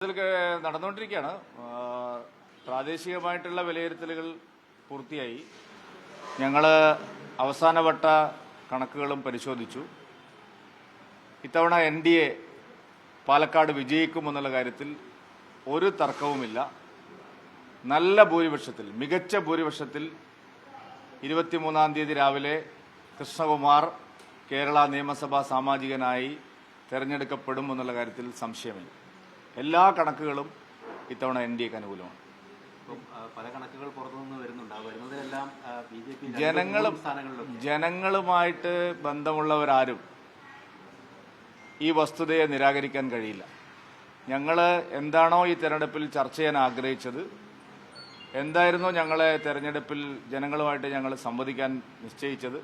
നടന്നുകൊണ്ടിരിക്കുകയാണ്. പ്രാദേശികമായിട്ടുള്ള വിലയിരുത്തലുകൾ പൂർത്തിയായി. ഞങ്ങൾ അവസാനവട്ട കണക്കുകളും പരിശോധിച്ചു. ഇത്തവണ NDA പാലക്കാട് വിജയിക്കുമെന്നുള്ള കാര്യത്തിൽ ഒരു തർക്കവുമില്ല. നല്ല ഭൂരിപക്ഷത്തിൽ, മികച്ച ഭൂരിപക്ഷത്തിൽ 23-ാം തീയതി രാവിലെ കൃഷ്ണകുമാർ കേരള നിയമസഭാ സാമാജികനായി തെരഞ്ഞെടുക്കപ്പെടുമെന്നുള്ള കാര്യത്തിൽ സംശയമില്ല. എല്ലാ കണക്കുകളും ഇത്തവണ NDAക്ക് അനുകൂലമാണ്. പല കണക്കുകൾ പുറത്തുനിന്ന് വരുന്നതെല്ലാം ജനങ്ങളുമായിട്ട് ബന്ധമുള്ളവരാരും ഈ വസ്തുതയെ നിരാകരിക്കാൻ കഴിയില്ല. ഞങ്ങൾ എന്താണോ ഈ തെരഞ്ഞെടുപ്പിൽ ചർച്ച ചെയ്യാൻ ആഗ്രഹിച്ചത്, എന്തായിരുന്നോ ഞങ്ങളെ തെരഞ്ഞെടുപ്പിൽ ജനങ്ങളുമായിട്ട് ഞങ്ങൾ സംവദിക്കാൻ നിശ്ചയിച്ചത്,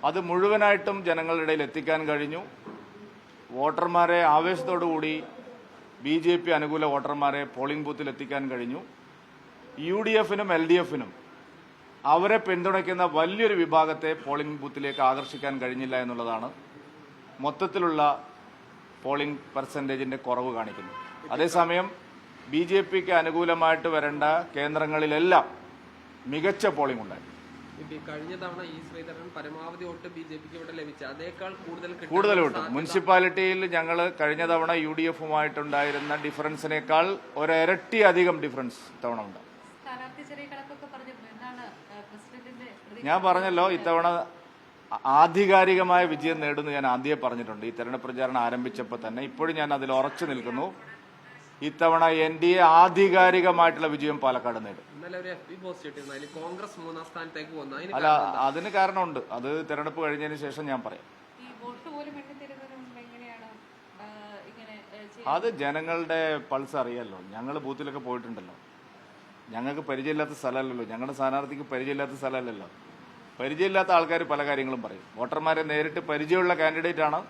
അത് മുഴുവനായിട്ടും ജനങ്ങളുടെ ഇടയിൽ എത്തിക്കാൻ കഴിഞ്ഞു. വോട്ടർമാരെ ആവേശത്തോടുകൂടി BJP അനുകൂല വോട്ടർമാരെ പോളിംഗ് ബൂത്തിൽ എത്തിക്കാൻ കഴിഞ്ഞു. UDFനും LDFനും അവരെ പിന്തുണയ്ക്കുന്ന വലിയൊരു വിഭാഗത്തെ പോളിംഗ് ബൂത്തിലേക്ക് ആകർഷിക്കാൻ കഴിഞ്ഞില്ല എന്നുള്ളതാണ് മൊത്തത്തിലുള്ള പോളിംഗ് പെർസെൻറ്റേജിന്റെ കുറവ് കാണിക്കുന്നത്. അതേസമയം BJPക്ക് അനുകൂലമായിട്ട് വരേണ്ട കേന്ദ്രങ്ങളിലെല്ലാം മികച്ച പോളിംഗ് ഉണ്ടായി. കഴിഞ്ഞ തവണ ശ്രീധരൻ പരമാവധി വോട്ട് BJPക്ക് ഇവിടെ ലഭിച്ച അതേക്കാൾ കൂടുതൽ വോട്ട് മുനിസിപ്പാലിറ്റിയിൽ ഞങ്ങൾ കഴിഞ്ഞ തവണ UDFുമായിട്ടുണ്ടായിരുന്ന ഡിഫറൻസിനേക്കാൾ ഒരിരട്ടി അധികം ഡിഫറൻസ് ഇത്തവണ ഉണ്ട്. ഞാൻ പറഞ്ഞല്ലോ, ഇത്തവണ ആധികാരികമായ വിജയം നേടുന്നു ഞാൻ ആദ്യമേ പറഞ്ഞിട്ടുണ്ട്. ഈ തെരഞ്ഞെടുപ്പ് പ്രചാരണം ആരംഭിച്ചപ്പോൾ തന്നെ. ഇപ്പോഴും ഞാൻ അതിൽ ഉറച്ചു നിൽക്കുന്നു. ഇത്തവണ NDA ആധികാരികമായിട്ടുള്ള വിജയം പാലക്കാട് നേടും. അല്ല, അതിന് കാരണമുണ്ട്. അത് തെരഞ്ഞെടുപ്പ് കഴിഞ്ഞതിന് ശേഷം ഞാൻ പറയാം. അത് ജനങ്ങളുടെ പൾസ് അറിയാലോ. ഞങ്ങൾ ബൂത്തിലൊക്കെ പോയിട്ടുണ്ടല്ലോ. ഞങ്ങൾക്ക് പരിചയമില്ലാത്ത സ്ഥലമല്ലല്ലോ. ഞങ്ങളുടെ സ്ഥാനാർത്ഥിക്ക് പരിചയമില്ലാത്ത സ്ഥലമല്ലല്ലോ. പരിചയമില്ലാത്ത ആൾക്കാർ പല കാര്യങ്ങളും പറയും. വോട്ടർമാരെ നേരിട്ട് പരിചയമുള്ള കാൻഡിഡേറ്റാണ്.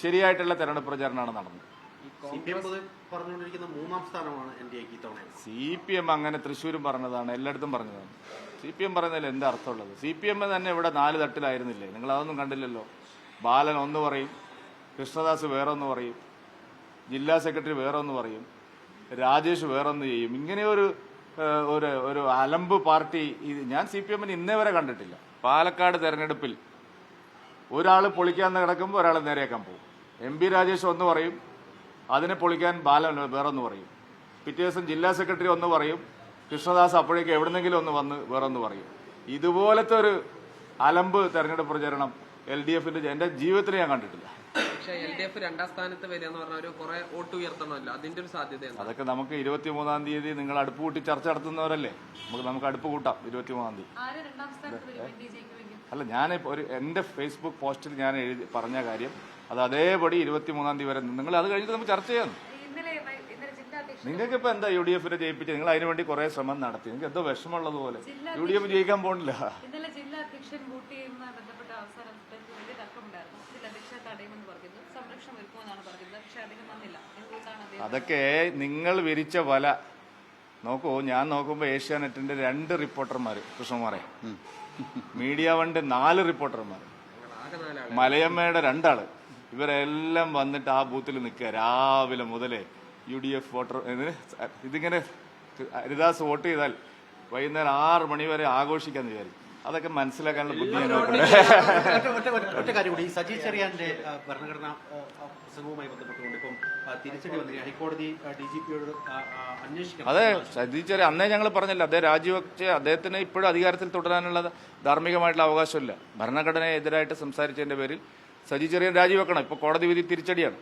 ശരിയായിട്ടുള്ള തെരഞ്ഞെടുപ്പ് പ്രചാരണമാണ് നടന്നത്. CPM അങ്ങനെ തൃശ്ശൂരും പറഞ്ഞതാണ്, എല്ലായിടത്തും പറഞ്ഞതാണ്. CPM പറയുന്നതിൽ എന്താ അർത്ഥമുള്ളത്? CPM തന്നെ ഇവിടെ 4 തട്ടിലായിരുന്നില്ലേ? നിങ്ങൾ അതൊന്നും കണ്ടില്ലല്ലോ. ബാലൻ ഒന്ന് പറയും, കൃഷ്ണദാസ് വേറൊന്ന് പറയും, ജില്ലാ സെക്രട്ടറി വേറൊന്ന് പറയും, രാജേഷ് വേറൊന്ന് ചെയ്യും. ഇങ്ങനെ ഒരു അലമ്പ് പാർട്ടി ഞാൻ CPMന് ഇന്നേ വരെ കണ്ടിട്ടില്ല. പാലക്കാട് തെരഞ്ഞെടുപ്പിൽ ഒരാൾ പൊളിക്കാൻ കിടക്കുമ്പോൾ ഒരാൾ നേരെയാക്കാൻ പോകും. MP രാജേഷ് ഒന്ന് പറയും, അതിനെ പൊളിക്കാൻ ബാലൻ വേറൊന്ന് പറയും. പിറ്റേ ദിവസം ജില്ലാ സെക്രട്ടറി ഒന്ന് പറയും, കൃഷ്ണദാസ് അപ്പോഴേക്ക് എവിടെന്നെങ്കിലും ഒന്ന് വന്ന് വേറൊന്ന് പറയും. ഇതുപോലത്തെ ഒരു അലമ്പ് തെരഞ്ഞെടുപ്പ് പ്രചരണം LDFന്റെ എന്റെ ജീവിതത്തിൽ ഞാൻ കണ്ടിട്ടില്ല. പക്ഷേ LDF 2ാം സ്ഥാനത്ത് വരികയെന്ന് പറഞ്ഞാൽ കുറെ വോട്ട് ഉയർത്തണമല്ലോ, അതിന്റെ ഒരു സാധ്യതയാണ്. അതൊക്കെ നമുക്ക് 23-ാം തീയതി നിങ്ങൾ അടുപ്പ് കൂട്ടി ചർച്ച നടത്തുന്നവരല്ലേ. നമുക്ക് അടുപ്പ് കൂട്ടാം 23-ാം തീയതി. അല്ല, ഞാൻ എന്റെ ഫേസ്ബുക്ക് പോസ്റ്റിൽ ഞാൻ പറഞ്ഞ കാര്യം അത് അതേപടി 23-ാം തീയതി വരെ നിങ്ങൾ അത് കഴിഞ്ഞിട്ട് നമുക്ക് ചർച്ച ചെയ്യാം. നിങ്ങൾക്ക് ഇപ്പൊ എന്താ UDFനെ ജയിപ്പിച്ച് നിങ്ങൾ അതിനുവേണ്ടി കുറെ ശ്രമം നടത്തി. നിങ്ങൾക്ക് എന്തോ വിഷമമുള്ളത് പോലെ. UDF ജയിക്കാൻ പോണില്ല. അതൊക്കെ നിങ്ങൾ വിരിച്ച വല നോക്കൂ. ഞാൻ നോക്കുമ്പോ ഏഷ്യാനെറ്റിന്റെ 2 റിപ്പോർട്ടർമാര്, കൃഷ്ണകുമാറെ, മീഡിയ 1 4 റിപ്പോർട്ടർമാർ, മലയമ്മയുടെ 2 ആള്, ഇവരെല്ലാം വന്നിട്ട് ആ ബൂത്തിൽ നിൽക്കുക രാവിലെ മുതലേ. UDF വോട്ടർ ഇതിങ്ങനെ ഹരിദാസ് വോട്ട് ചെയ്താൽ വൈകുന്നേരം 6 മണി വരെ ആഘോഷിക്കാന്ന് വിചാരിക്കും. അതൊക്കെ മനസ്സിലാക്കാനുള്ള ബുദ്ധി ഒറ്റ കാര്യം കൂടി. സജി ചെറിയാന്റെ ഭരണഘടനാ പ്രസംഗവുമായി ബന്ധപ്പെട്ടുകൊണ്ട് ഇപ്പം തിരിച്ചടി വന്നു. ഹൈക്കോടതി DGPയോട് അന്വേഷിക്കണം. അതെ, സജി ചെറിയ അന്നേ ഞങ്ങൾ പറഞ്ഞല്ലോ, അദ്ദേഹം രാജിവെച്ച് അദ്ദേഹത്തിന് ഇപ്പോഴും അധികാരത്തിൽ തുടരാനുള്ള ധാർമ്മികമായിട്ടുള്ള അവകാശമില്ല. ഭരണഘടനയെ എതിരായിട്ട് സംസാരിച്ചതിന്റെ പേരിൽ സജി ചെറിയാൻ രാജിവെക്കണം. ഇപ്പൊ കോടതി വിധി തിരിച്ചടിയാണ്.